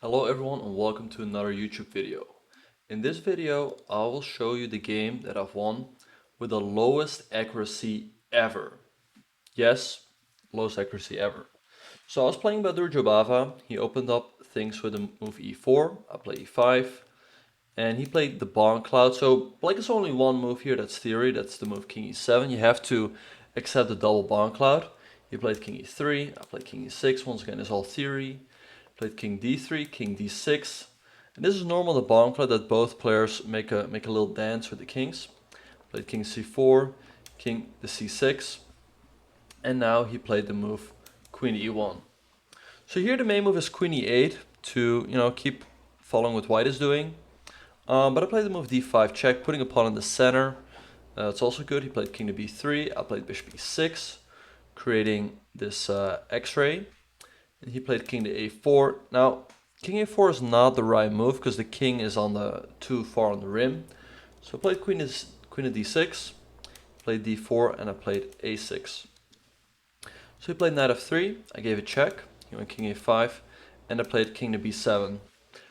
Hello everyone and welcome to another YouTube video. In this video I will show you the game that I've won with the lowest accuracy ever. Yes, lowest accuracy ever. So I was playing Badur Jobava, he opened up things with the move e4, I play e5, and he played the Bond Cloud. So like it's only one move here, that's theory, that's the move King e7. You have to accept the double Bond Cloud. He played King e3, I played King e6, once again it's all theory. Played King d3, King d6. And this is normal, the bomb cloud, that both players make a little dance with the kings. Played King c4, King the c6. And now he played the move Queen e1. So here the main move is Queen e8 to, keep following what white is doing. But I played the move d5 check, putting a pawn in the center. It's also good. He played King to b3, I played Bishop e6, creating this x-ray. And he played King to a4. Now, King a4 is not the right move because the king is too far on the rim. So I played Queen to d6, played d4, and I played a6. So he played Knight f3, I gave a check, he went King a5, and I played King to b7.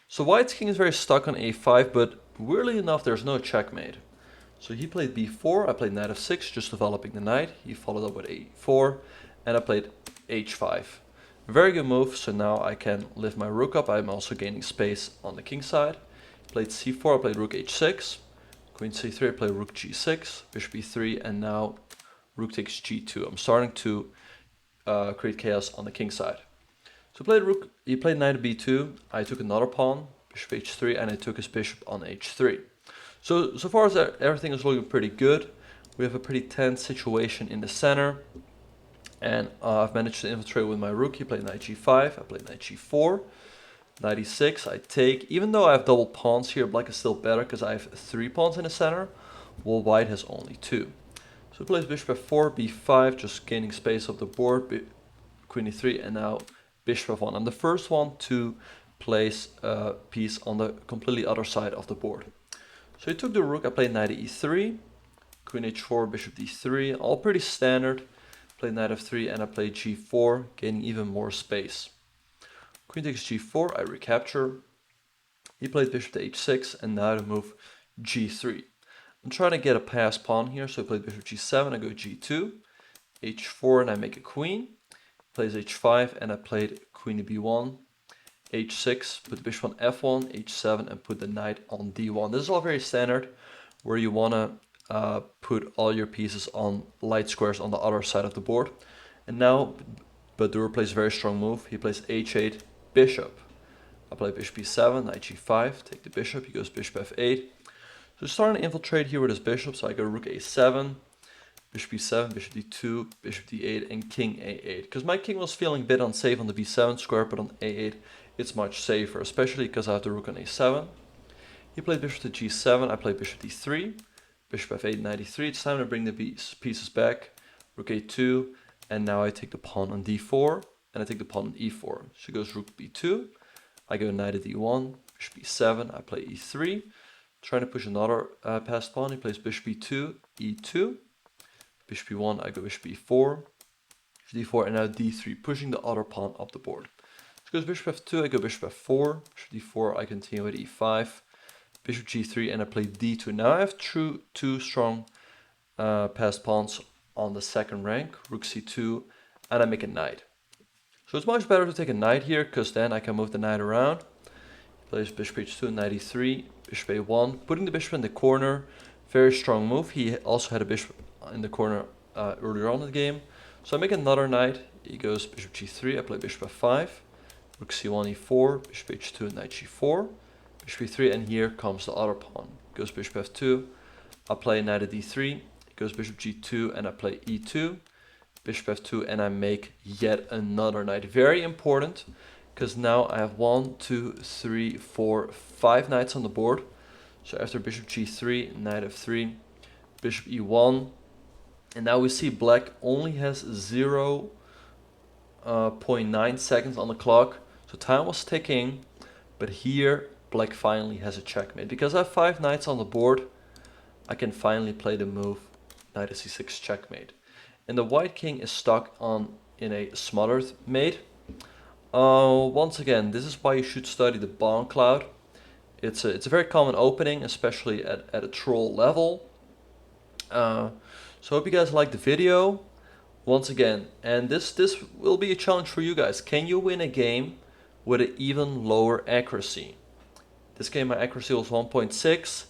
So White's king is very stuck on a5, but weirdly enough there's no checkmate. So he played b4, I played Knight f6, just developing the knight. He followed up with a4, and I played h5. Very good move, so now I can lift my rook up. I'm also gaining space on the king side. Played c4, I played rook h6. Queen c3, I played rook g6, bishop e3, and now rook takes g2. I'm starting to create chaos on the king side. So he played knight b2, I took another pawn, bishop h3, and I took his bishop on h3. So far as everything is looking pretty good. We have a pretty tense situation in the center. And I've managed to infiltrate with my rook. He played knight g5, I played knight g4, knight e6, I take. Even though I have double pawns here, black is still better because I have 3 pawns in the center, while white has only 2. So he plays bishop f4, b5, just gaining space off the board, queen e3, and now bishop f1. I'm the first one to place a piece on the completely other side of the board. So he took the rook, I played knight e3, queen h4, bishop d3, all pretty standard. Played knight f3 and I played g4, gaining even more space. Queen takes g4, I recapture. He played bishop to h6 and now to move g3. I'm trying to get a passed pawn here, so I played bishop g7, I go g2, h4 and I make a queen. Plays h5 and I played queen to b1, h6, put the bishop on f1, h7 and put the knight on d1. This is all very standard, where you want to put all your pieces on light squares on the other side of the board. And now Badur plays a very strong move. He plays h8 bishop. I play bishop e7, knight g5, take the bishop, he goes bishop f8. So starting to infiltrate here with his bishop, so I go rook a7, bishop e7, bishop d2, bishop d8, and king a8. Because my king was feeling a bit unsafe on the b7 square, but on a8 it's much safer, especially because I have the rook on a7. He played bishop to g7, I played bishop d3, bishop f8, knight e3. It's time to bring the pieces back. Rook a2, and now I take the pawn on d4, and I take the pawn on e4. She goes rook b2, I go knight to d1, bishop e7, I play e3. Trying to push another passed pawn, he plays bishop e2, e2, bishop e1, I go bishop e4, d4, and now d3, pushing the other pawn up the board. She goes bishop f2, I go bishop f4, bishop d4, I continue with e5, bishop g3, and I play d2. Now I have two strong passed pawns on the second rank, rook c2, and I make a knight. So it's much better to take a knight here, because then I can move the knight around. He plays bishop h2, knight e3, bishop a1, putting the bishop in the corner. Very strong move. He also had a bishop in the corner earlier on in the game. So I make another knight. He goes bishop g3, I play bishop f5, rook c1, e4, bishop h2, knight g4, bishop e3, and here comes the other pawn. Goes bishop f2, I play knight at d3, goes bishop g2, and I play e2, bishop f2, and I make yet another knight. Very important, because now I have 1, 2, 3, 4, 5 knights on the board. So after bishop g3, knight f3, bishop e1, and now we see black only has 0.9 seconds on the clock. So time was ticking, but here black finally has a checkmate. Because I have 5 knights on the board, I can finally play the move knight to c6 checkmate. And the white king is stuck in a smothered mate. Once again, this is why you should study the Bond Cloud. It's a very common opening, especially at a troll level. So hope you guys liked the video. Once again, and this will be a challenge for you guys. Can you win a game with an even lower accuracy? This game my accuracy was 1.6.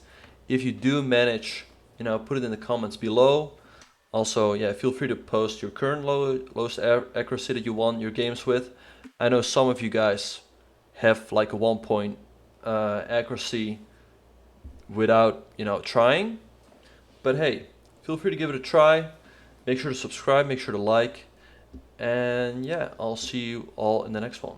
If you do manage, put it in the comments below. Also, yeah, feel free to post your current lowest accuracy that you won your games with. I know some of you guys have like a 1 point accuracy without, trying. But hey, feel free to give it a try. Make sure to subscribe, make sure to like. And yeah, I'll see you all in the next one.